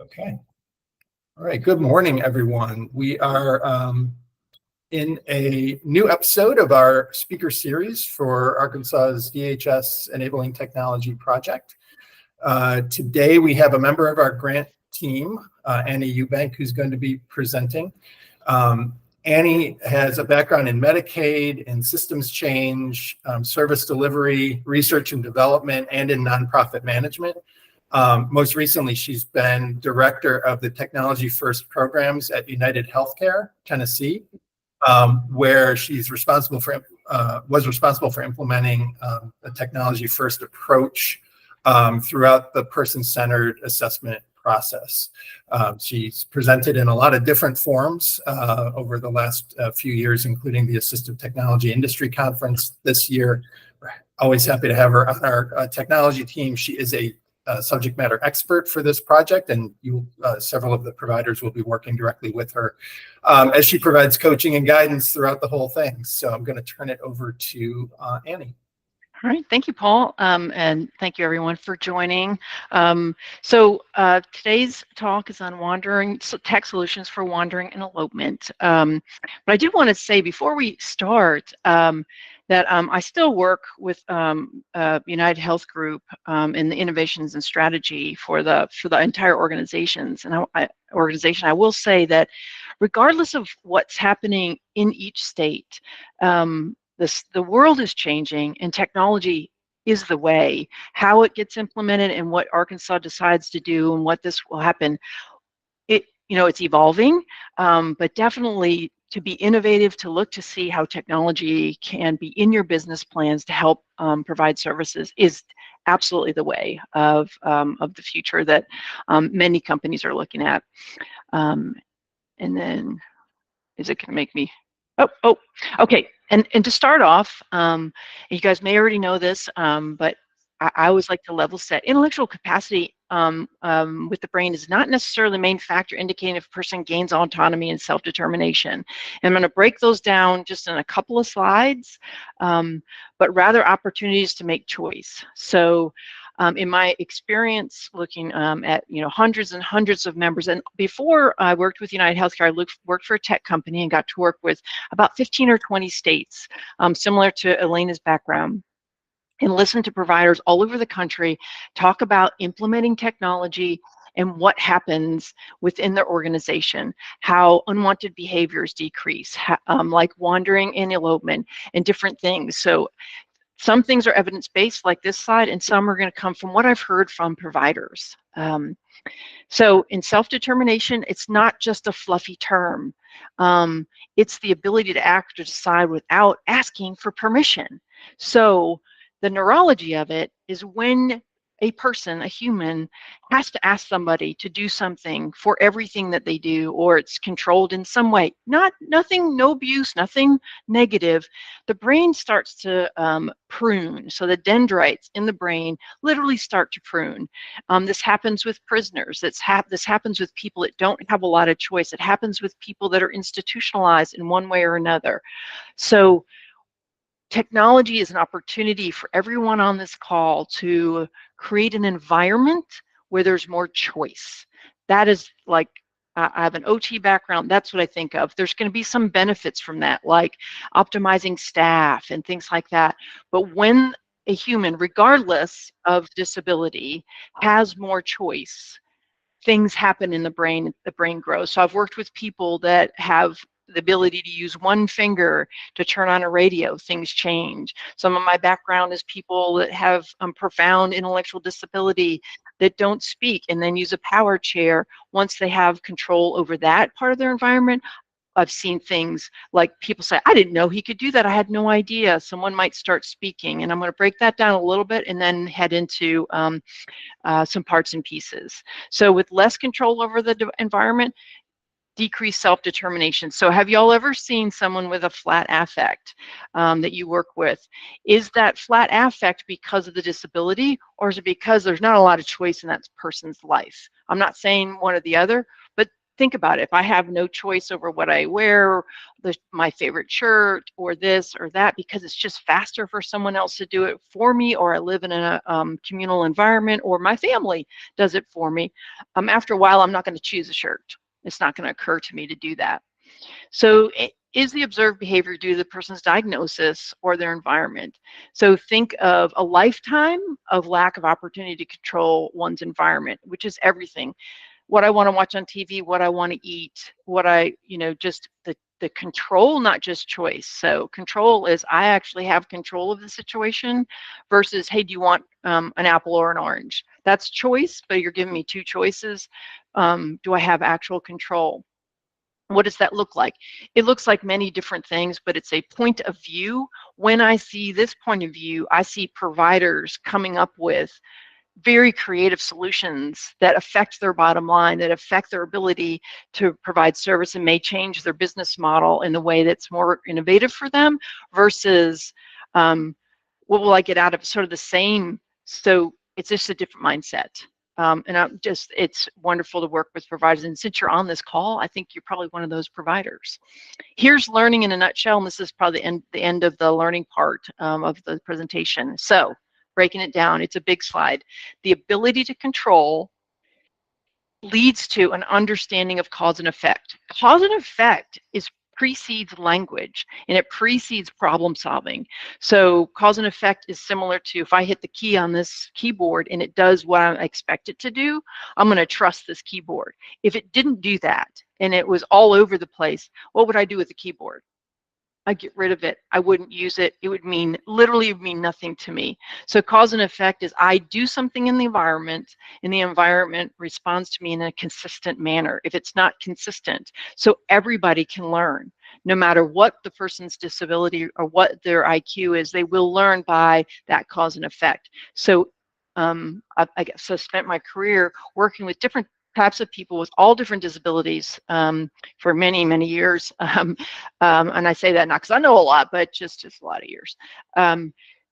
Okay. All right. Good morning, everyone. We are in a new episode of our speaker series for Arkansas's DHS Enabling Technology Project. Today, we have a member of our grant team, Annie Eubank, who's going to be presenting. Annie has a background in Medicaid, in systems change, service delivery, research and development, and in nonprofit management. Most recently, she's been director of the Technology First programs at United Healthcare, Tennessee, where she's was responsible for implementing a Technology First approach throughout the person-centered assessment process. She's presented in a lot of different forums over the last few years, including the Assistive Technology Industry Conference this year. We're always happy to have her on our technology team. She is a subject matter expert for this project, and several of the providers will be working directly with her as she provides coaching and guidance throughout the whole thing. So I'm going to turn it over to Annie. All right, thank you, Paul, and thank you everyone for joining. Today's talk is on tech solutions for wandering and elopement. But I did want to say before we start that I still work with United Health Group in the innovations and strategy for the entire organizations. And I will say that regardless of what's happening in each state, the world is changing and technology is the way. How it gets implemented and what Arkansas decides to do and what this will happen, it's evolving, but definitely to be innovative, to look to see how technology can be in your business plans to help provide services is absolutely the way of the future that many companies are looking at. And then, is it going to make me? Oh, okay. And to start off, you guys may already know this, but I always like to level set. Intellectual capacity with the brain is not necessarily the main factor indicating if a person gains autonomy and self-determination. And I'm going to break those down just in a couple of slides, but rather opportunities to make choice. So in my experience looking at hundreds and hundreds of members, and before I worked with United Healthcare, I worked for a tech company and got to work with about 15 or 20 states, similar to Elena's background, and listen to providers all over the country talk about implementing technology and what happens within their organization, how unwanted behaviors decrease, like wandering and elopement and different things. So some things are evidence-based like this slide, and some are going to come from what I've heard from providers. So in self-determination, it's not just a fluffy term. It's the ability to act or decide without asking for permission. So the neurology of it is when a person, a human, has to ask somebody to do something for everything that they do, or it's controlled in some way. Nothing, no abuse, nothing negative. The brain starts to prune. So the dendrites in the brain literally start to prune. This happens with prisoners. This happens with people that don't have a lot of choice. It happens with people that are institutionalized in one way or another. So technology is an opportunity for everyone on this call to create an environment where there's more choice. That is like, I have an OT background, that's what I think of. There's going to be some benefits from that, like optimizing staff and things like that. But when a human, regardless of disability, has more choice, things happen in the brain grows. So I've worked with people that have the ability to use one finger to turn on a radio, things change. Some of my background is people that have profound intellectual disability that don't speak and then use a power chair. Once they have control over that part of their environment, I've seen things like people say, I didn't know he could do that. I had no idea. Someone might start speaking, and I'm going to break that down a little bit and then head into some parts and pieces. So with less control over the environment, decreased self-determination. So have y'all ever seen someone with a flat affect that you work with? Is that flat affect because of the disability, or is it because there's not a lot of choice in that person's life? I'm not saying one or the other, but think about it. If I have no choice over what I wear, my favorite shirt or this or that, because it's just faster for someone else to do it for me, or I live in a communal environment, or my family does it for me, after a while, I'm not going to choose a shirt. It's not going to occur to me to do that. So is the observed behavior due to the person's diagnosis or their environment? So think of a lifetime of lack of opportunity to control one's environment, which is everything. What I want to watch on TV, what I want to eat, what I, just the control, not just choice. So control is I actually have control of the situation versus, hey, do you want an apple or an orange? That's choice, but you're giving me two choices. Do I have actual control? What does that look like? It looks like many different things, but it's a point of view. When I see this point of view, I see providers coming up with very creative solutions that affect their bottom line, that affect their ability to provide service, and may change their business model in a way that's more innovative for them versus what will I get out of sort of the same. So it's just a different mindset. And it's wonderful to work with providers. And since you're on this call, I think you're probably one of those providers. Here's learning in a nutshell, and this is probably the end of the learning part of the presentation. So breaking it down, it's a big slide. The ability to control leads to an understanding of cause and effect. Cause and effect precedes language, and it precedes problem solving. So cause and effect is similar to, if I hit the key on this keyboard and it does what I expect it to do, I'm going to trust this keyboard. If it didn't do that and it was all over the place, what would I do with the keyboard? I get rid of it. I wouldn't use it. It would literally mean nothing to me. So cause and effect is I do something in the environment, and the environment responds to me in a consistent manner. If it's not consistent, so everybody can learn, no matter what the person's disability or what their IQ is, they will learn by that cause and effect. So I guess I spent my career working with different types of people with all different disabilities for many, many years. And I say that not because I know a lot, but just a lot of years.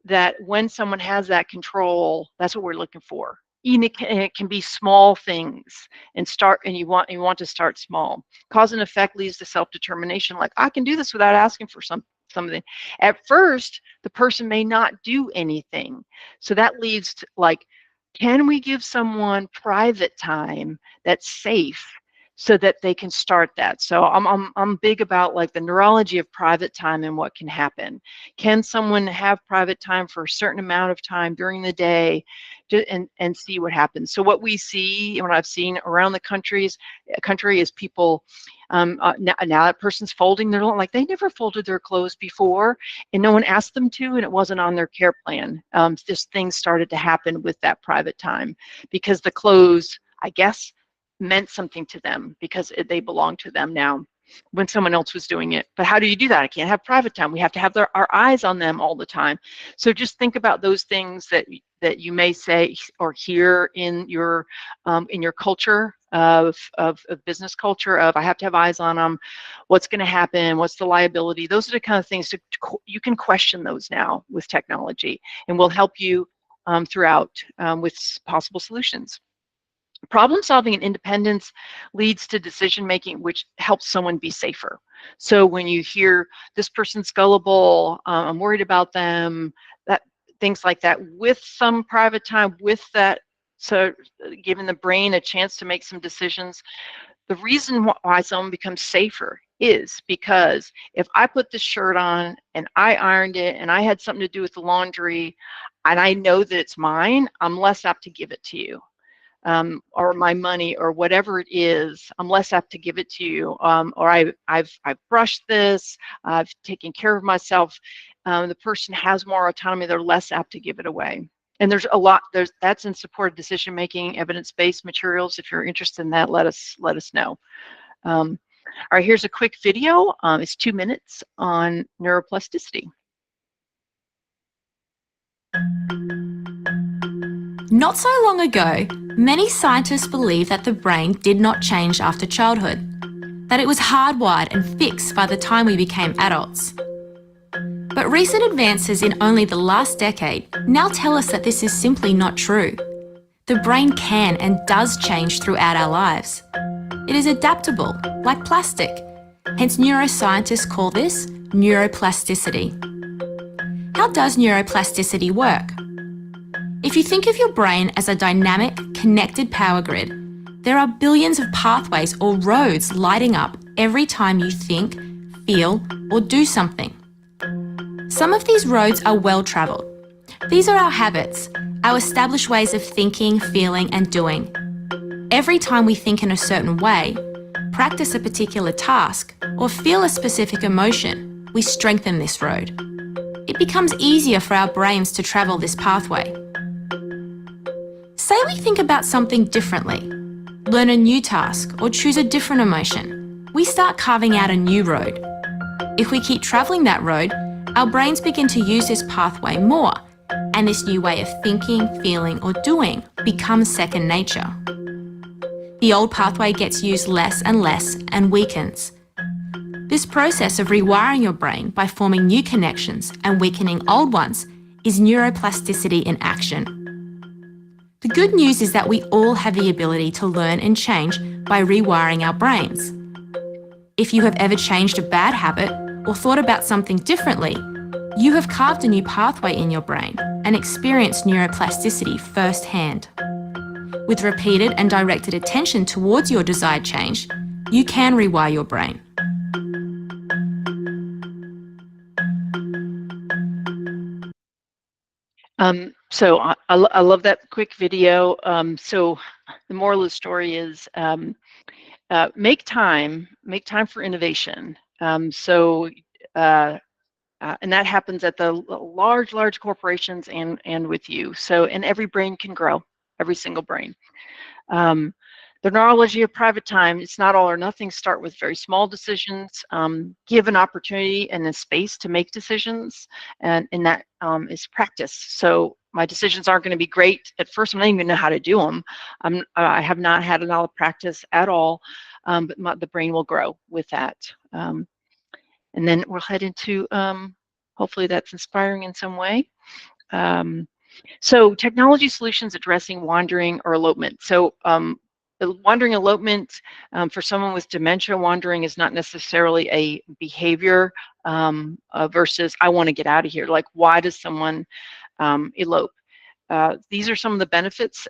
That when someone has that control, that's what we're looking for. It can be small things, and you want to start small. Cause and effect leads to self-determination. Like, I can do this without asking for something. At first, the person may not do anything. So that leads to, like, can we give someone private time that's safe so that they can start that? So I'm big about, like, the neurology of private time and what can happen. Can someone have private time for a certain amount of time during the day and see what happens? So what we see, and what I've seen around the country is people, now that person's folding their, like, they never folded their clothes before, and no one asked them to, and it wasn't on their care plan. Just things started to happen with that private time because the clothes, I guess, meant something to them because they belong to them now when someone else was doing it. But how do you do that? I can't have private time. We have to have our eyes on them all the time. So just think about those things that you may say or hear in your culture of business culture of, I have to have eyes on them. What's going to happen? What's the liability? Those are the kind of things you can question those now with technology, and will help you throughout with possible solutions. Problem solving and independence leads to decision making, which helps someone be safer. So when you hear this person's gullible, I'm worried about them, things like that, with some private time, with that, so giving the brain a chance to make some decisions. The reason why someone becomes safer is because if I put this shirt on and I ironed it and I had something to do with the laundry and I know that it's mine, I'm less apt to give it to you. Or my money or whatever it is, I'm less apt to give it to you. Or I've brushed this, I've taken care of myself. The person has more autonomy, they're less apt to give it away. And there's a lot, that's in support of decision-making, evidence-based materials. If you're interested in that, let us know. All right, here's a quick video. It's 2 minutes on neuroplasticity. Not so long ago, many scientists believed that the brain did not change after childhood, that it was hardwired and fixed by the time we became adults. But recent advances in only the last decade now tell us that this is simply not true. The brain can and does change throughout our lives. It is adaptable, like plastic. Hence, neuroscientists call this neuroplasticity. How does neuroplasticity work? If you think of your brain as a dynamic, connected power grid, there are billions of pathways or roads lighting up every time you think, feel, or do something. Some of these roads are well-travelled. These are our habits, our established ways of thinking, feeling, and doing. Every time we think in a certain way, practice a particular task, or feel a specific emotion, we strengthen this road. It becomes easier for our brains to travel this pathway. Say we think about something differently, learn a new task, or choose a different emotion. We start carving out a new road. If we keep travelling that road, our brains begin to use this pathway more, and this new way of thinking, feeling, or doing becomes second nature. The old pathway gets used less and weakens. This process of rewiring your brain by forming new connections and weakening old ones is neuroplasticity in action. The good news is that we all have the ability to learn and change by rewiring our brains. If you have ever changed a bad habit or thought about something differently, you have carved a new pathway in your brain and experienced neuroplasticity firsthand. With repeated and directed attention towards your desired change, you can rewire your brain. So I love that quick video. So the moral of the story is make time for innovation. And that happens at the large corporations and with you. So, and every brain can grow, every single brain. The neurology of private time, it's not all or nothing. Start with very small decisions, give an opportunity and a space to make decisions, and that is practice. So my decisions aren't going to be great at first. I don't even know how to do them. I have not had a lot of practice at all, but the brain will grow with that. And then we'll head into, hopefully that's inspiring in some way. So technology solutions addressing wandering or elopement. So the wandering elopement, for someone with dementia, wandering is not necessarily a behavior versus I want to get out of here. Like, why does someone elope? These are some of the benefits: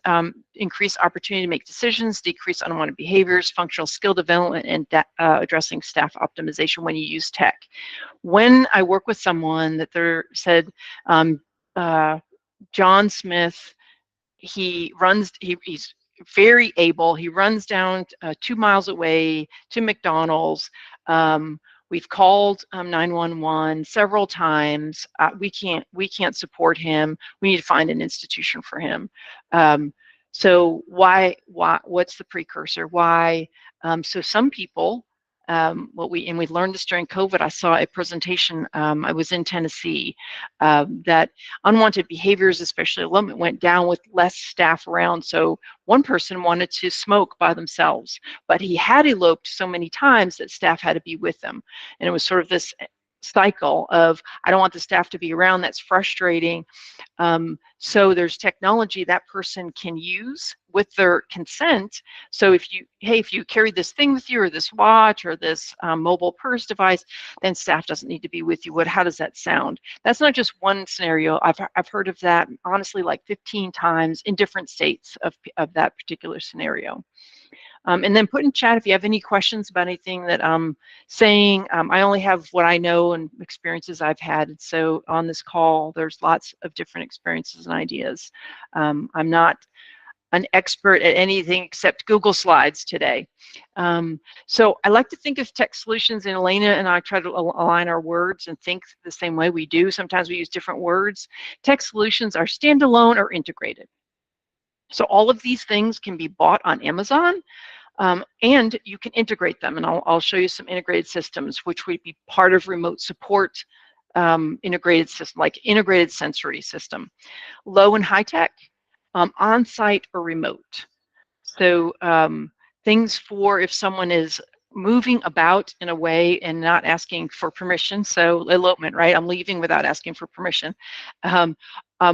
increase opportunity to make decisions, decrease unwanted behaviors, functional skill development, and addressing staff optimization when you use tech. When I work with someone that said, John Smith, he's very able, he runs down 2 miles away to McDonald's. We've called 911 several times. We can't support him. We need to find an institution for him. So what's the precursor? Why? So some people, we learned this during COVID. I saw a presentation. I was in Tennessee, that unwanted behaviors, especially elopement, went down with less staff around. So one person wanted to smoke by themselves, but he had eloped so many times that staff had to be with them, and it was sort of this cycle of I don't want the staff to be around. That's frustrating. So there's technology that person can use with their consent. So if you carry this thing with you, or this watch, or this mobile purse device, then staff doesn't need to be with you. How does that sound? That's not just one scenario. I've heard of that honestly like 15 times in different states of that particular scenario. And then put in chat if you have any questions about anything that I'm saying. I only have what I know and experiences I've had. So on this call, there's lots of different experiences and ideas. I'm not an expert at anything except Google Slides today. So I like to think of tech solutions, and Elena and I try to align our words and think the same way we do. Sometimes we use different words. Tech solutions are standalone or integrated. So all of these things can be bought on Amazon, and you can integrate them. And I'll show you some integrated systems, which would be part of remote support integrated system, like integrated sensory system. Low and high tech, on-site or remote. So things for if someone is moving about in a way and not asking for permission. So elopement, right? I'm leaving without asking for permission.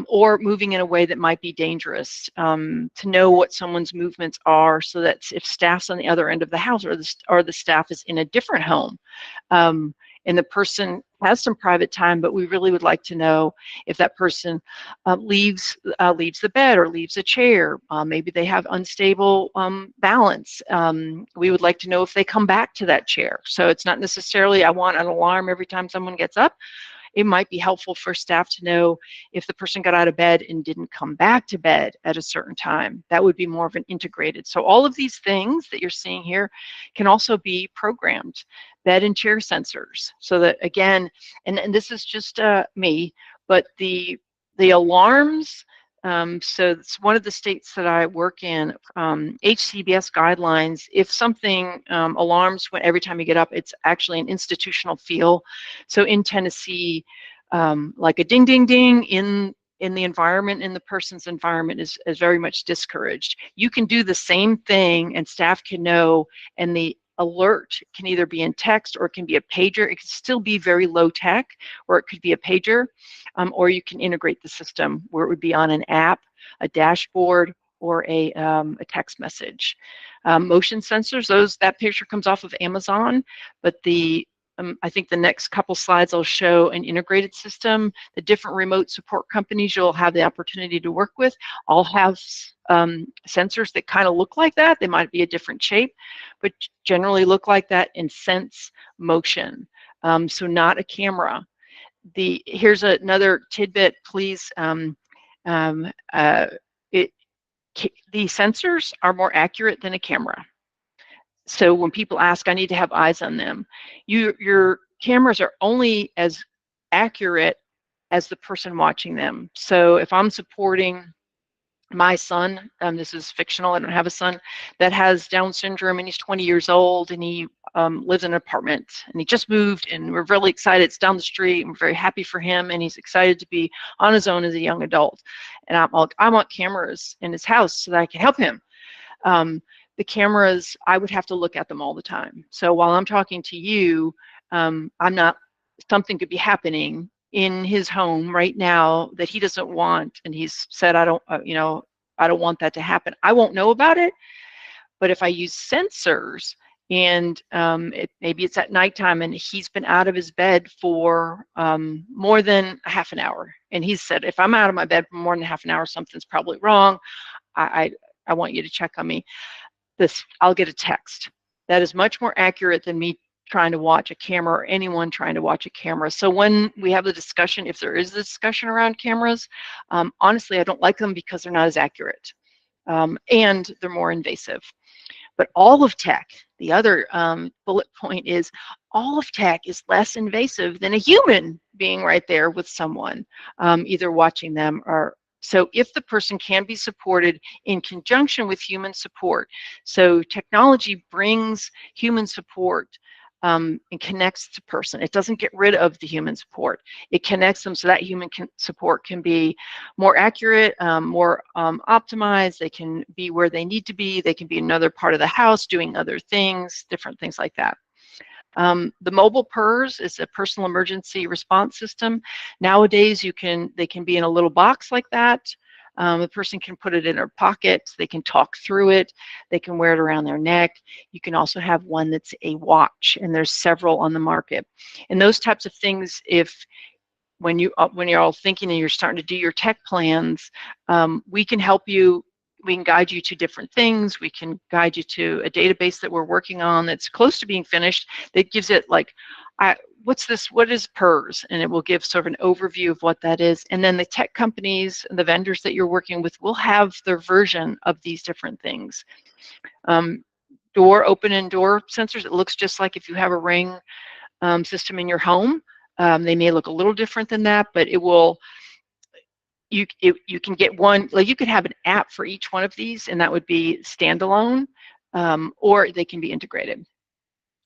or moving in a way that might be dangerous, to know what someone's movements are, so that if staff's on the other end of the house, or the staff is in a different home, and the person has some private time, but we really would like to know if that person leaves the bed or leaves a chair. Maybe they have unstable balance. We would like to know if they come back to that chair. So it's not necessarily I want an alarm every time someone gets up. It might be helpful for staff to know if the person got out of bed and didn't come back to bed at a certain time. That would be more of an integrated. So all of these things that you're seeing here can also be programmed. Bed and chair sensors. So that, again, and this is just me, but the alarms, so it's one of the states that I work in, HCBS guidelines, if something alarms when every time you get up, it's actually an institutional feel. So in Tennessee, like a ding, ding, ding in the environment, in the person's environment, is very much discouraged. You can do the same thing and staff can know, and the alert can either be in text or it can be a pager. It can still be very low tech, or it could be a pager, or you can integrate the system where it would be on an app, a dashboard, or a text message. Motion sensors, that picture comes off of Amazon, but I think the next couple slides I'll show an integrated system. The different remote support companies you'll have the opportunity to work with all have sensors that kind of look like that. They might be a different shape, but generally look like that and sense motion. So not a camera. Here's another tidbit, please. The sensors are more accurate than a camera. So when people ask, I need to have eyes on them, your cameras are only as accurate as the person watching them. So if I'm supporting my son, this is fictional, I don't have a son, that has Down syndrome, and he's 20 years old, and he lives in an apartment, and he just moved, and we're really excited. It's down the street, and we're very happy for him, and he's excited to be on his own as a young adult. And I want cameras in his house so that I can help him. The cameras, I would have to look at them all the time. So while I'm talking to you, something could be happening in his home right now that he doesn't want, and he's said, I don't want that to happen. I won't know about it, but if I use sensors, and maybe it's at nighttime and he's been out of his bed for more than a half an hour, and he said, if I'm out of my bed for more than half an hour, something's probably wrong. I want you to check on me. I'll get a text. That is much more accurate than me trying to watch a camera, or anyone trying to watch a camera. So when we have the discussion, if there is a discussion around cameras, honestly, I don't like them because they're not as accurate, and they're more invasive. But all of tech, the other bullet point is, all of tech is less invasive than a human being right there with someone, either watching them or. So if the person can be supported in conjunction with human support, so technology brings human support and connects the person. It doesn't get rid of the human support. It connects them so that human support can be more accurate, more optimized. They can be where they need to be. They can be in another part of the house doing other things, different things like that. The mobile PERS is a personal emergency response system. Nowadays, they can be in a little box like that. The person can put it in their pocket. They can talk through it. They can wear it around their neck. You can also have one that's a watch, and there's several on the market. And those types of things, when you're all thinking and you're starting to do your tech plans, we can help you. We can guide you to different things. We can guide you to a database that we're working on that's close to being finished, that gives it like, what is PERS? And it will give sort of an overview of what that is. And then the tech companies, the vendors that you're working with, will have their version of these different things. Door open and door sensors, it looks just like if you have a Ring system in your home. They may look a little different than that, but it will, you can get one, like you could have an app for each one of these, and that would be standalone, or they can be integrated,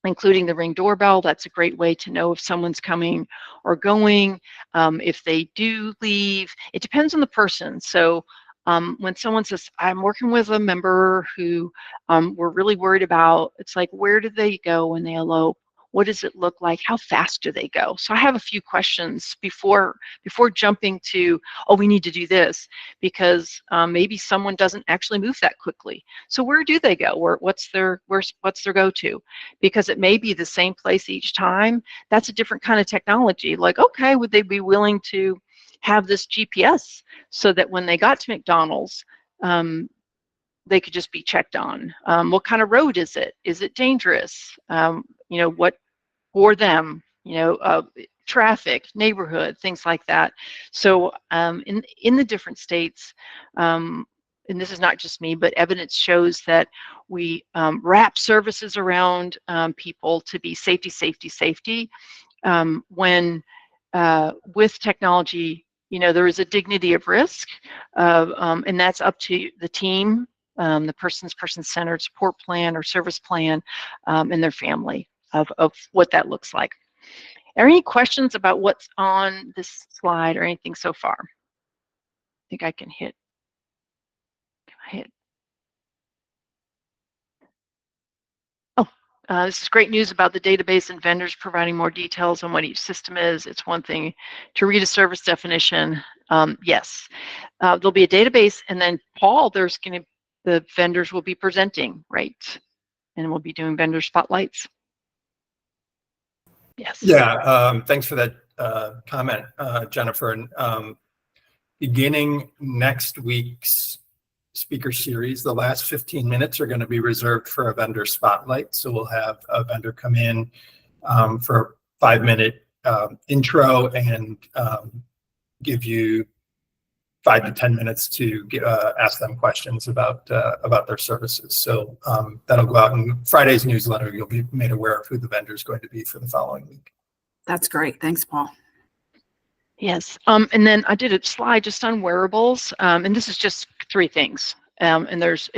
including the Ring doorbell. That's a great way to know if someone's coming or going. If they do leave, it depends on the person. So when someone says, I'm working with a member who we're really worried about, it's like, where did they go when they elope? What does it look like? How fast do they go? So I have a few questions before jumping to, oh, we need to do this, because maybe someone doesn't actually move that quickly. So where do they go? What's their go-to? Because it may be the same place each time. That's a different kind of technology. Like, okay, would they be willing to have this GPS so that when they got to McDonald's, they could just be checked on? What kind of road is it? Is it dangerous? What for them? Traffic, neighborhood, things like that. So in the different states, and this is not just me, but evidence shows that we wrap services around people to be safety, safety, safety. When with technology, there is a dignity of risk, and that's up to the team, the person-centered support plan or service plan, and their family of what that looks like. Are there any questions about what's on this slide or anything so far? I think I can hit. Oh, this is great news about the database and vendors providing more details on what each system is. It's one thing to read a service definition. Yes, there'll be a database, and then Paul, the vendors will be presenting, right? And we'll be doing vendor spotlights. Yes. Yeah, thanks for that comment, Jennifer. And beginning next week's speaker series, the last 15 minutes are going to be reserved for a vendor spotlight. So we'll have a vendor come in for a 5-minute intro and give you 5 to 10 minutes to ask them questions about their services. So that'll go out in Friday's newsletter. You'll be made aware of who the vendor is going to be for the following week. That's great. Thanks, Paul. Yes, and then I did a slide just on wearables, and this is just 3 things, and there's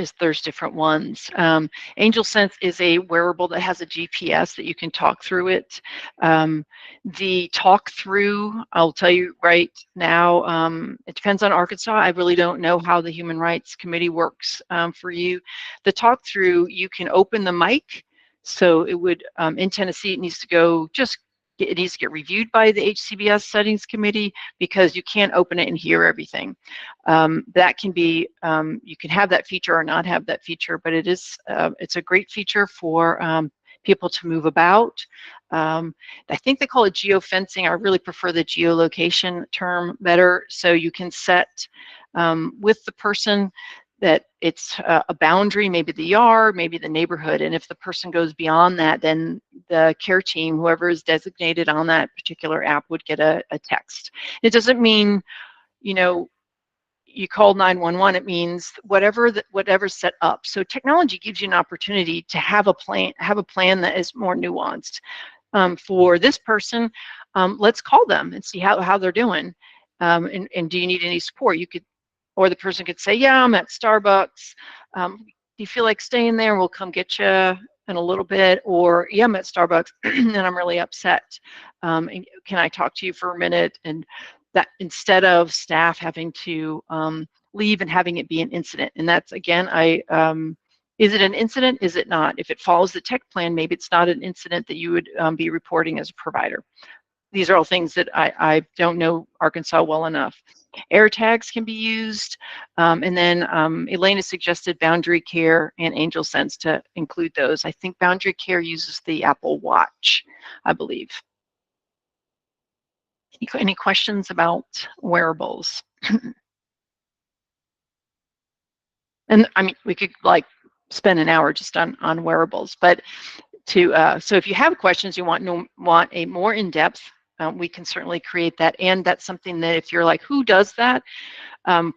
different ones. AngelSense is a wearable that has a GPS that you can talk through it. The talk through, I'll tell you right now, it depends on Arkansas. I really don't know how the Human Rights Committee works for you. The talk through, you can open the mic, so it would, in Tennessee, it needs to get reviewed by the HCBS settings committee, because you can't open it and hear everything. That can be, you can have that feature or not have that feature, but it's a great feature for people to move about. I think they call it geofencing. I really prefer the geolocation term better. So you can set with the person that it's a boundary, maybe the yard, maybe the neighborhood. And if the person goes beyond that, then the care team, whoever is designated on that particular app, would get a text. It doesn't mean, you call 911. It means whatever's set up. So technology gives you an opportunity to have a plan that is more nuanced. For this person, let's call them and see how they're doing. And do you need any support? Or the person could say, yeah, I'm at Starbucks. Do you feel like staying there? We'll come get you in a little bit. Or, yeah, I'm at Starbucks and I'm really upset. And can I talk to you for a minute? And that, instead of staff having to leave and having it be an incident. And that's, again, is it an incident? Is it not? If it follows the tech plan, maybe it's not an incident that you would be reporting as a provider. These are all things that I don't know Arkansas well enough. Air tags can be used, and then Elena suggested Boundary Care and AngelSense to include those. I think Boundary Care uses the Apple Watch, I believe. Any questions about wearables? And I mean, we could spend an hour just on wearables, but so if you have questions, you want a more in-depth, we can certainly create that. And that's something that if you're like, who does that? I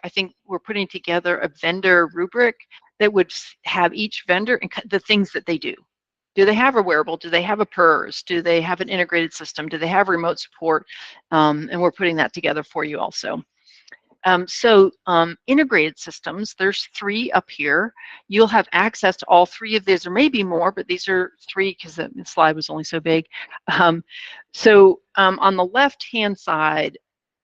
think we're putting together a vendor rubric that would have each vendor and the things that they do. Do they have a wearable? Do they have a PERS? Do they have an integrated system? Do they have remote support? And we're putting that together for you also. Integrated systems, there's 3 up here. You'll have access to all 3 of these. There may be more, but these are 3 because the slide was only so big. On the left-hand side,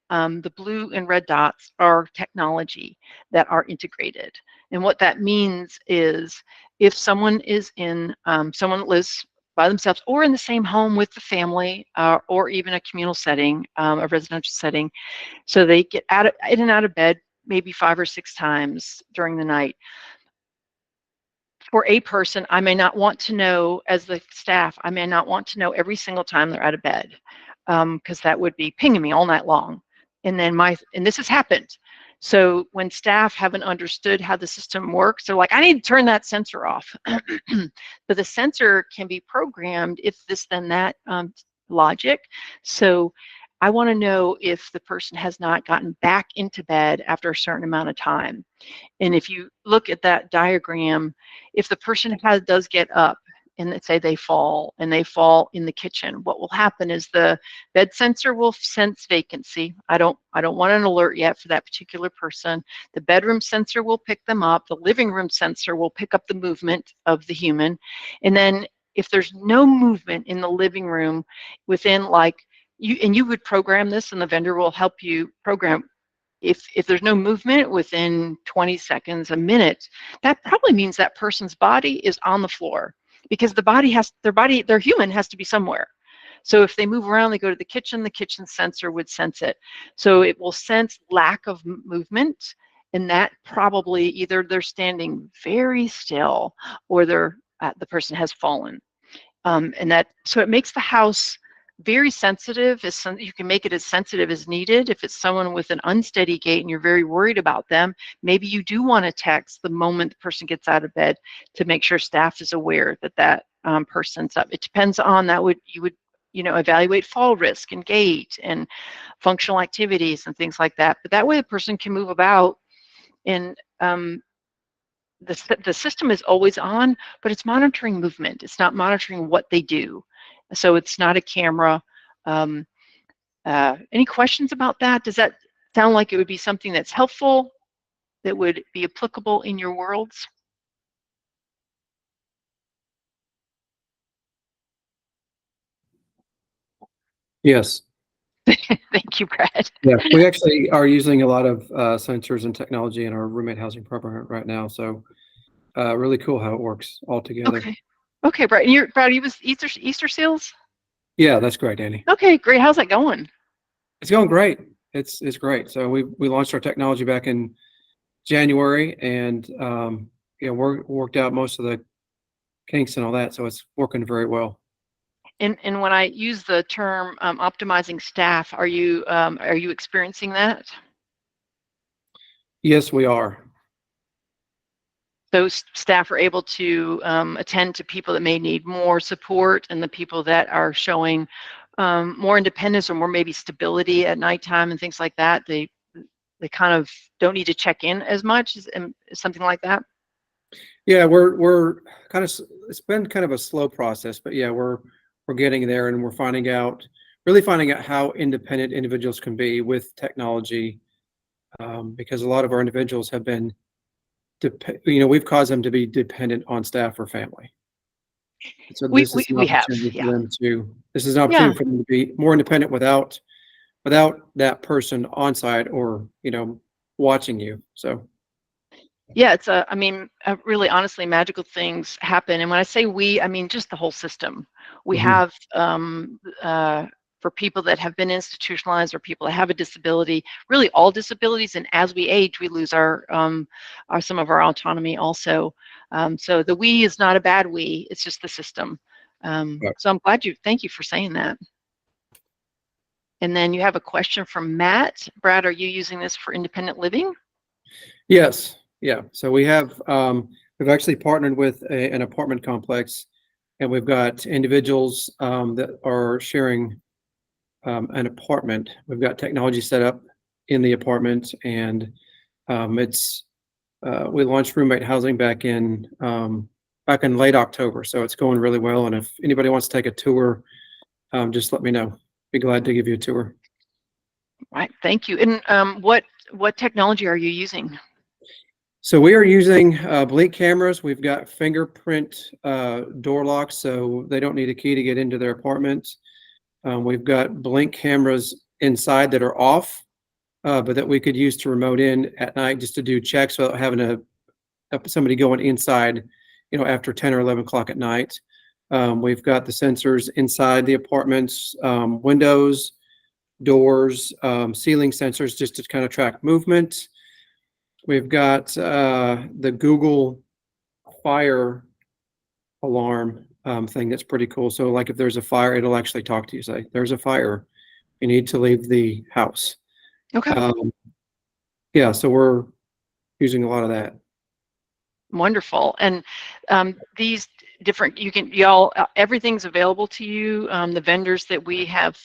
the blue and red dots are technology that are integrated. And what that means is if someone is someone lives by themselves or in the same home with the family, or even a communal setting, a residential setting. So they get in and out of bed maybe 5 or 6 times during the night. For a person, I may not want to know, as the staff, I may not want to know every single time they're out of bed, because that would be pinging me all night long. And this has happened. So when staff haven't understood how the system works, they're like, I need to turn that sensor off. But the sensor can be programmed if this, then that, logic. So I want to know if the person has not gotten back into bed after a certain amount of time. And if you look at that diagram, if the person does get up and let's say they fall in the kitchen, what will happen is the bed sensor will sense vacancy. I don't want an alert yet for that particular person. The bedroom sensor will pick them up. The living room sensor will pick up the movement of the human. And then if there's no movement in the living room within you would program this, and the vendor will help you program. If there's no movement within 20 seconds, a minute, that probably means that person's body is on the floor, because their human has to be somewhere. So if they move around, they go to the kitchen sensor would sense it. So it will sense lack of movement, and that probably either they're standing very still or the person has fallen. So it makes the house very sensitive. You can make it as sensitive as needed. If it's someone with an unsteady gait and you're very worried about them, maybe you do want to text the moment the person gets out of bed to make sure staff is aware that person's up. It depends on you would evaluate fall risk and gait and functional activities and things like that. But that way the person can move about, and the system is always on, but it's monitoring movement. It's not monitoring what they do. So it's not a camera. Any questions about that? Does that sound like it would be something that's helpful, that would be applicable in your worlds? Yes. Thank you, Brad. Yeah, we actually are using a lot of sensors and technology in our roommate housing program right now. So really cool how it works all together. Okay, Brad. And Brad, you was Easter seals? Yeah, that's great, Danny. Okay, great. How's that going? It's going great. It's great. So we launched our technology back in January, and worked out most of the kinks and all that. So it's working very well. And when I use the term optimizing staff, are you experiencing that? Yes, we are. Those staff are able to attend to people that may need more support, and the people that are showing more independence or more maybe stability at nighttime and things like that, they kind of don't need to check in as much, something like that. Yeah, we're kind of, it's been kind of a slow process, but yeah, we're getting there, and we're really finding out how independent individuals can be with technology, because a lot of our individuals have been, we've caused them to be dependent on staff or family. So this is an opportunity for them to be more independent without that person on site or watching you. So yeah, it's really honestly magical things happen. And when I say we, I mean just the whole system. We have for people that have been institutionalized or people that have a disability, really all disabilities, and as we age, we lose our some of our autonomy also. So the we is not a bad we, it's just the system. So I'm glad thank you for saying that. And then you have a question from Matt. Brad, are you using this for independent living? Yes. Yeah. So we've actually partnered with an apartment complex, and we've got individuals that are sharing an apartment. We've got technology set up in the apartment, and we launched roommate housing back in late October. So it's going really well. And if anybody wants to take a tour, just let me know. Be glad to give you a tour. Right. Thank you. And what technology are you using? So we are using Blink cameras. We've got fingerprint door locks, so they don't need a key to get into their apartment. We've got Blink cameras inside that are off, but that we could use to remote in at night just to do checks without having somebody going inside, after 10 or 11 o'clock at night. We've got the sensors inside the apartments, windows, doors, ceiling sensors just to kind of track movement. We've got the Google fire alarm thing that's pretty cool. So like if there's a fire, it'll actually talk to you, say, there's a fire, you need to leave the house. Okay. Yeah, so we're using a lot of that. Wonderful. And these different, everything's available to you. The vendors that we have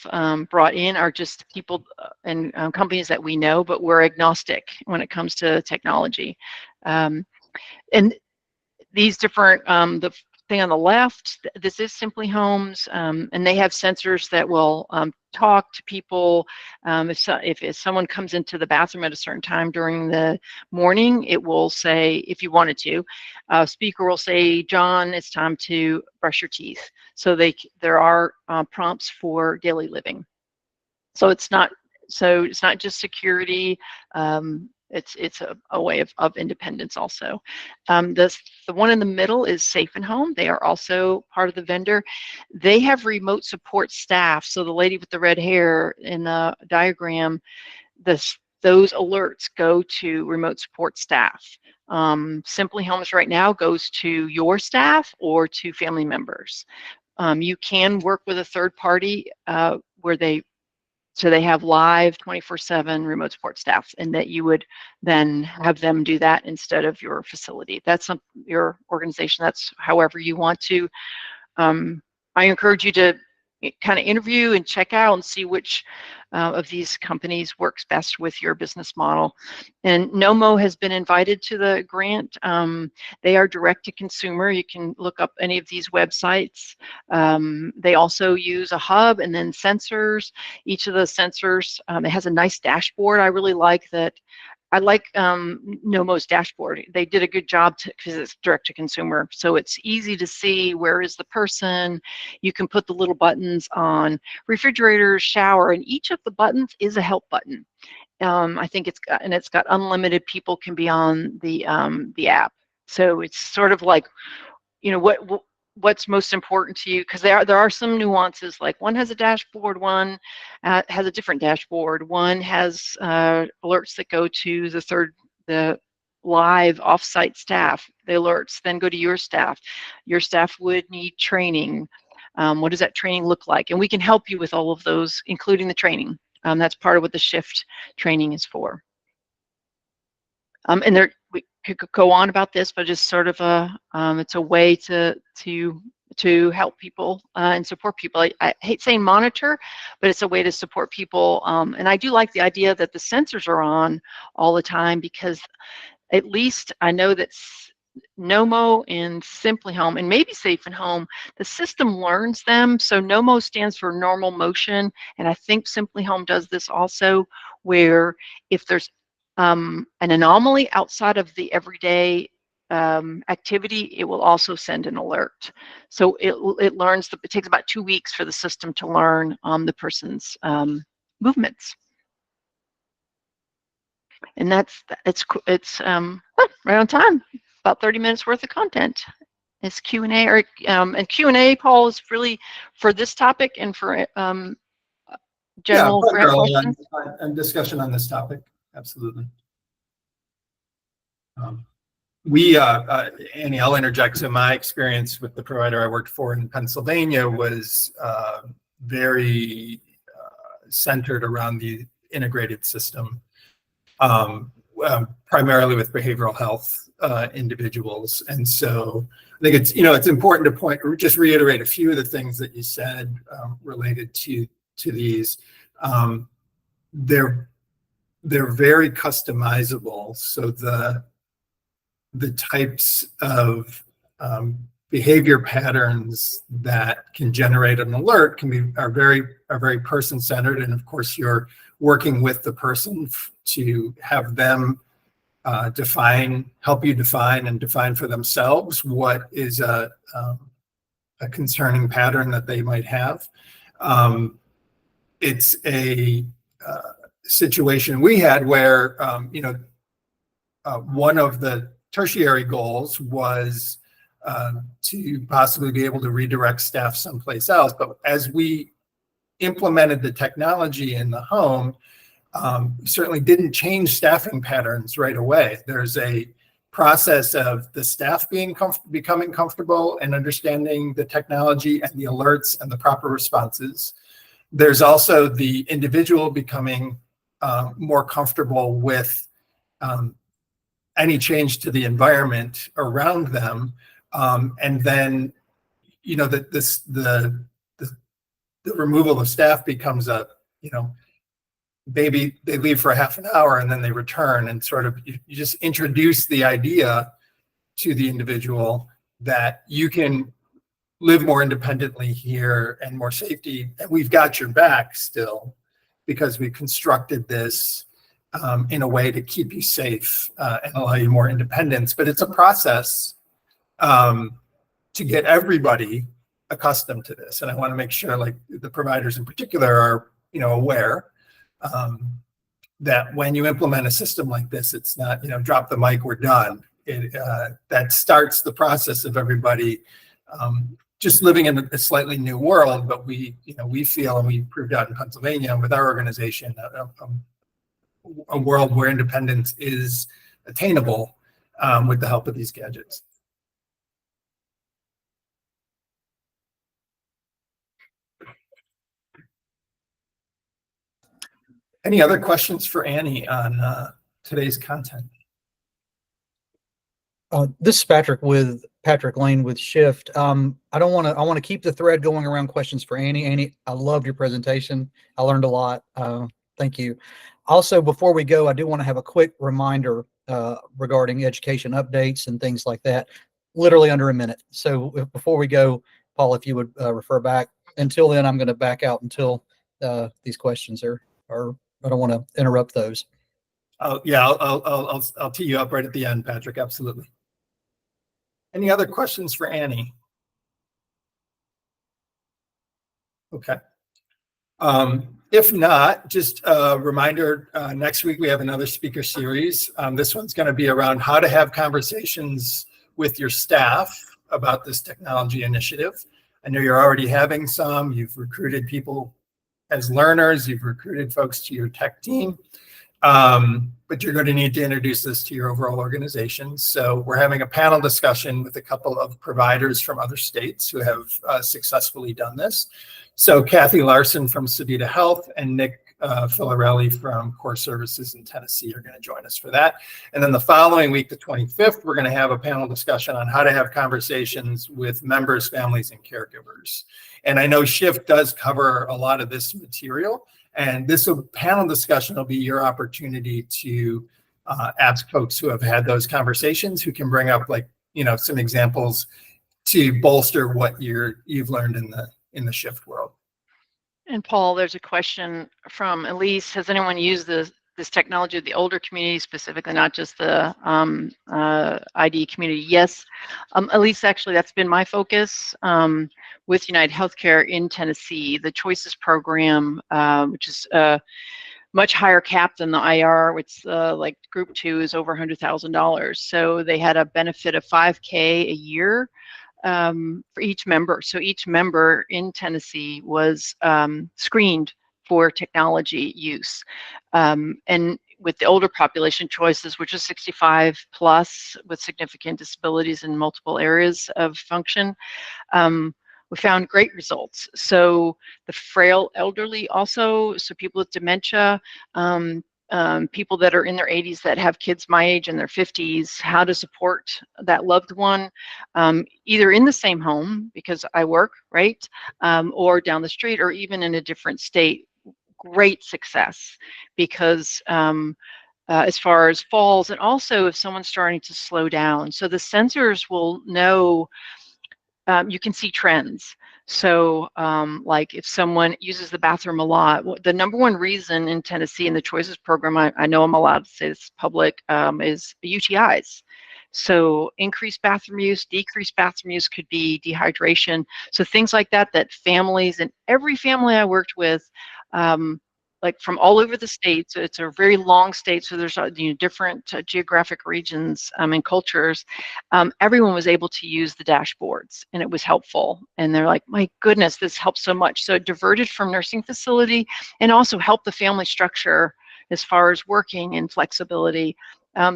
brought in are just people and companies that we know, but we're agnostic when it comes to technology. And these different, the thing on the left, this is Simply Homes, and they have sensors that will talk to people. If someone comes into the bathroom at a certain time during the morning, it will say, if you wanted to, a speaker will say, John, it's time to brush your teeth. So there are prompts for daily living. So it's not just security. It's a way of independence also. The one in the middle is Safe and Home. They are also part of the vendor. They have remote support staff. So the lady with the red hair in the diagram, those alerts go to remote support staff. Simply Homes right now goes to your staff or to family members. You can work with a third party where they have live 24/7 remote support staff, and that you would then have them do that instead of your facility. That's your organization. That's however you want to. I encourage you to kind of interview and check out and see which of these companies works best with your business model. And Nomo has been invited to the grant. They are direct to consumer. You can look up any of these websites. They also use a hub and then sensors. Each of the sensors, it has a nice dashboard. I really like that. I like Nomo's dashboard. They did a good job because it's direct to consumer. So it's easy to see where is the person. You can put the little buttons on refrigerator, shower, and each of the buttons is a help button. I think it's got unlimited people can be on the app. So it's sort of like, what's most important to you, because there are some nuances, like one has a dashboard, one has a different dashboard, one has alerts that go to the live offsite staff. The alerts then go to your staff. Your staff would need training. What does that training look like? And we can help you with all of those, including the training. That's part of what the shift training is for. And we could go on about this, but just sort of it's a way to help people and support people. I hate saying monitor, but it's a way to support people. And I do like the idea that the sensors are on all the time, because at least I know that Nomo and Simply Home, and maybe Safe and Home, the system learns them. So Nomo stands for normal motion, and I think Simply Home does this also, where if there's an anomaly outside of the everyday activity, it will also send an alert. So it learns. It takes about 2 weeks for the system to learn the person's movements. And it's right on time. About 30 minutes worth of content. It's Q&A, and Q&A, Paul, is really for this topic and for general grant questions. And discussion on this topic, absolutely. Annie, I'll interject. So my experience with the provider I worked for in Pennsylvania was very centered around the integrated system, primarily with behavioral health individuals. And so I think it's important to just reiterate a few of the things that you said related to these. They're very customizable. So the types of behavior patterns that can generate an alert are very person-centered, and of course you're working with the person to have them help you define and define for themselves what is a concerning pattern that they might have. It's a situation we had where one of the tertiary goals was to possibly be able to redirect staff someplace else. But as we implemented the technology in the home, we certainly didn't change staffing patterns right away. There's a process of the staff becoming comfortable and understanding the technology and the alerts and the proper responses. There's also the individual becoming more comfortable with any change to the environment around them. And then, you know, the removal of staff becomes a, you know, maybe they leave for a half an hour and then they return, and sort of you just introduce the idea to the individual that you can live more independently here and more safety, and we've got your back still because we constructed this in a way to keep you safe and allow you more independence. But it's a process to get everybody accustomed to this, and I want to make sure, like, the providers in particular are, you know, aware that when you implement a system like this, it's not, you know, drop the mic, we're done. That starts the process of everybody just living in a slightly new world. But we, you know, we feel, and we proved out in Pennsylvania with our organization, a world where independence is attainable with the help of these gadgets. Any other questions for Annie on today's content? This is Patrick Lane with Shift. I want to keep the thread going around questions for Annie. Annie, I loved your presentation. I learned a lot. Thank you. Also, before we go, I do want to have a quick reminder regarding education updates and things like that, literally under a minute. So before we go, Paul, if you would refer back. Until then, I'm going to back out until these questions are I don't want to interrupt those. Oh yeah, I'll tee you up right at the end, Patrick. Absolutely. Any other questions for Annie? Okay. If not, just a reminder, next week we have another speaker series. This one's going to be around how to have conversations with your staff about this technology initiative. I know you're already having some. You've recruited people as learners. You've recruited folks to your tech team. But you're going to need to introduce this to your overall organization. So we're having a panel discussion with a couple of providers from other states who have successfully done this. So Kathy Larson from Savita Health and Nick Filarelli from Core Services in Tennessee are going to join us for that. And then the following week, the 25th, we're going to have a panel discussion on how to have conversations with members, families, and caregivers. And I know Shift does cover a lot of this material. And this panel discussion will be your opportunity to ask folks who have had those conversations, who can bring up, like, you know, some examples to bolster what you've learned in the Shift world. And Paul, there's a question from Elise. Has anyone used this technology of the older community, specifically, not just the ID community? Yes, Elise, actually, that's been my focus with United Healthcare in Tennessee. The Choices program, which is much higher cap than the IR, which like Group 2 is over $100,000. So they had a benefit of $5K a year for each member. So each member in Tennessee was screened for technology use. And with the older population, Choices, which is 65 plus with significant disabilities in multiple areas of function, we found great results. So the frail elderly also, so people with dementia, people that are in their 80s that have kids my age in their 50s, how to support that loved one, either in the same home, because I work, right, or down the street, or even in a different state. Great success, because as far as falls, and also if someone's starting to slow down. So the sensors will know, you can see trends. So like if someone uses the bathroom a lot, the number one reason in Tennessee in the Choices program, I know I'm allowed to say this public, is UTIs. So increased bathroom use, decreased bathroom use could be dehydration. So things like that, that families, and every family I worked with, like from all over the state. So it's a very long state. So there's different geographic regions and cultures. Everyone was able to use the dashboards, and it was helpful. And they're like, my goodness, this helps so much. So it diverted from nursing facility and also helped the family structure as far as working and flexibility.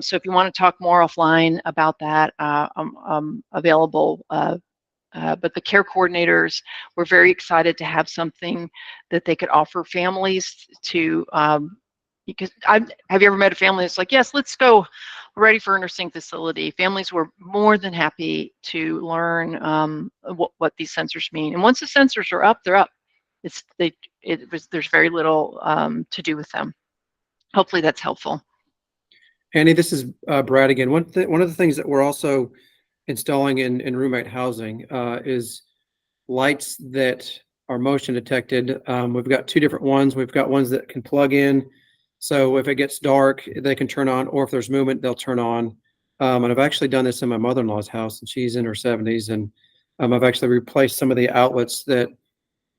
So if you want to talk more offline about that, I'm available. But the care coordinators were very excited to have something that they could offer families to, because have you ever met a family that's like, yes, let's go, we're ready for a nursing facility? Families were more than happy to learn what these sensors mean. And once the sensors are up, they're up. There's very little to do with them. Hopefully that's helpful. Annie, this is Brad again. One of the things that we're also installing in roommate housing is lights that are motion detected. We've got two different ones. We've got ones that can plug in. So if it gets dark, they can turn on, or if there's movement, they'll turn on. And I've actually done this in my mother-in-law's house, and she's in her 70s. And I've actually replaced some of the outlets that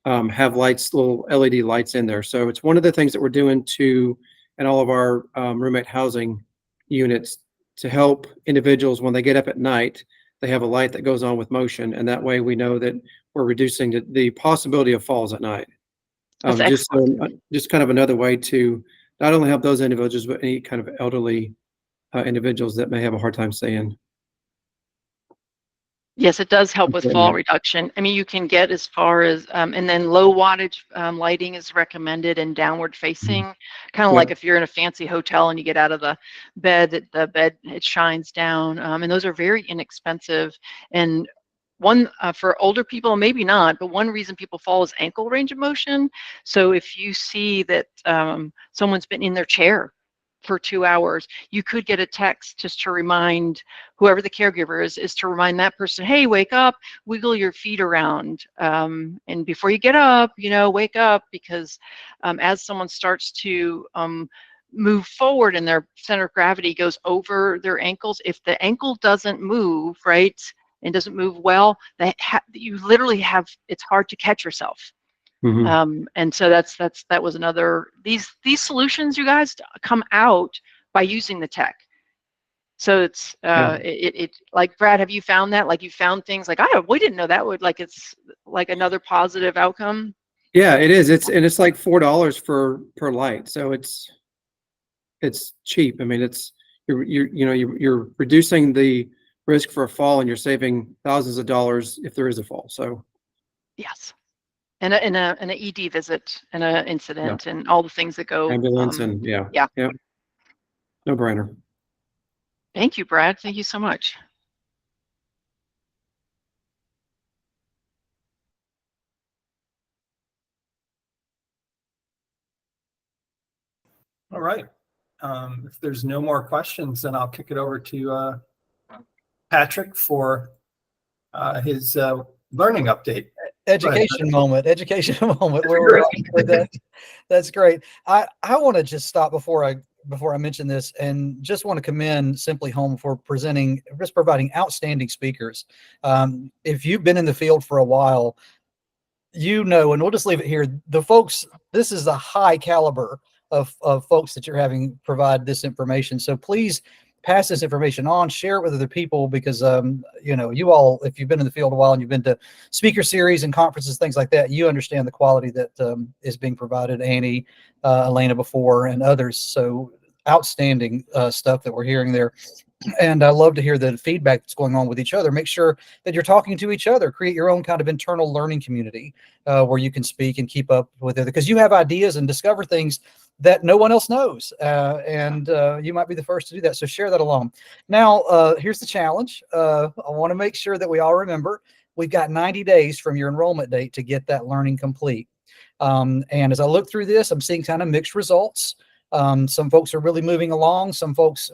have lights, little LED lights in there. So it's one of the things that we're doing in all of our roommate housing units to help individuals when they get up at night, they have a light that goes on with motion, and that way we know that we're reducing the possibility of falls at night. Just kind of another way to not only help those individuals, but any kind of elderly individuals that may have a hard time staying. Yes, it does help with fall reduction. I mean, you can get as far as, and then low wattage lighting is recommended and downward facing, kind of like if you're in a fancy hotel and you get out of the bed, it shines down. And those are very inexpensive. And one for older people, maybe not, but one reason people fall is ankle range of motion. So if you see that someone's been in their chair for 2 hours, you could get a text just to remind whoever the caregiver is to remind that person, hey, wake up, wiggle your feet around. And before you get up, wake up, because as someone starts to move forward and their center of gravity goes over their ankles, if the ankle doesn't move, right, and doesn't move well, you literally it's hard to catch yourself. And so that was another, these solutions, you guys, come out by using the tech. So it's like, Brad, have you found that? Like, you found things like, we didn't know that would, like, it's like another positive outcome. Yeah, it is. It's like $4 per light. So it's cheap. I mean, you're reducing the risk for a fall, and you're saving thousands of dollars if there is a fall. So yes. And an ED visit and an incident and all the things that go. Ambulance and yeah. No brainer. Thank you, Brad. Thank you so much. All right. If there's no more questions, then I'll kick it over to Patrick for his learning update. Education moment where we're with that. That's great. I want to just stop before I mention this, and just want to commend Simply Home for providing outstanding speakers. If you've been in the field for a while, and we'll just leave it here, the folks, this is a high caliber of folks that you're having provide this information. So please pass this information on, share it with other people, because you all, if you've been in the field a while and you've been to speaker series and conferences, things like that, you understand the quality that is being provided. Annie, Elena before, and others. So outstanding stuff that we're hearing there. And I love to hear the feedback that's going on with each other. Make sure that you're talking to each other. Create your own kind of internal learning community where you can speak and keep up with it, because you have ideas and discover things that no one else knows. And you might be the first to do that. So share that along. Now, here's the challenge. I want to make sure that we all remember we've got 90 days from your enrollment date to get that learning complete. And as I look through this, I'm seeing kind of mixed results. Some folks are really moving along.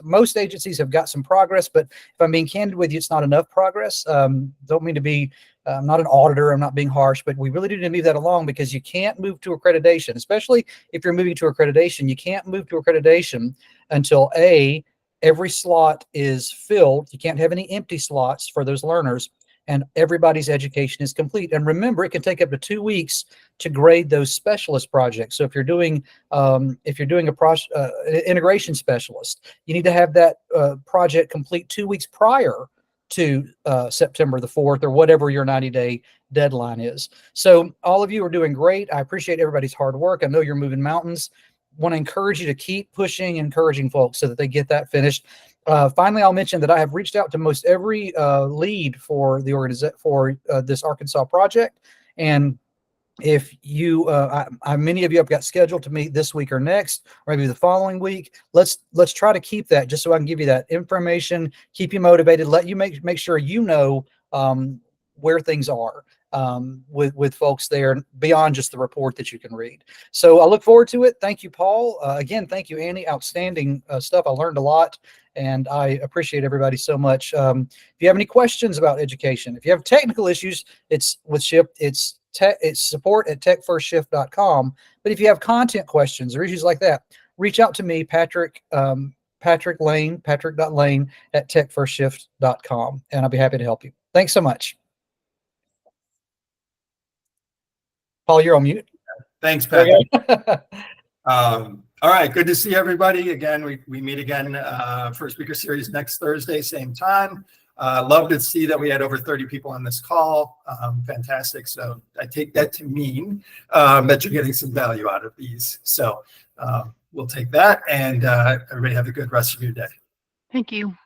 Most agencies have got some progress, but if I'm being candid with you, it's not enough progress. Don't mean to be, I'm not an auditor, I'm not being harsh, but we really need to move that along, because you can't move to accreditation, especially if you're moving to accreditation. You can't move to accreditation until every slot is filled. You can't have any empty slots for those learners. and everybody's education is complete. And remember, it can take up to 2 weeks to grade those specialist projects. So if you're doing an integration specialist, you need to have that project complete 2 weeks prior to September the 4th or whatever your 90-day deadline is. So all of you are doing great. I appreciate everybody's hard work. I know you're moving mountains. Want to encourage you to keep pushing, encouraging folks so that they get that finished. Finally, I'll mention that I have reached out to most every lead for the this Arkansas project, and if you, many of you have got scheduled to meet this week or next, or maybe the following week. Let's try to keep that just so I can give you that information, keep you motivated, let you make sure you know where things are with folks there beyond just the report that you can read. So I look forward to it. Thank you, Paul. Again, thank you, Annie. Outstanding stuff. I learned a lot, and I appreciate everybody so much. If you have any questions about education, if you have technical issues, it's with Shift, it's support@techfirstshift.com. But if you have content questions or issues like that, reach out to me, Patrick Lane, patrick.lane@techfirstshift.com, and I'll be happy to help you. Thanks so much. Paul, you're on mute. Thanks, Patrick. All right, good to see everybody again. We meet again for Speaker Series next Thursday, same time. Love to see that we had over 30 people on this call. Fantastic. So I take that to mean that you're getting some value out of these. So we'll take that, and everybody have a good rest of your day. Thank you.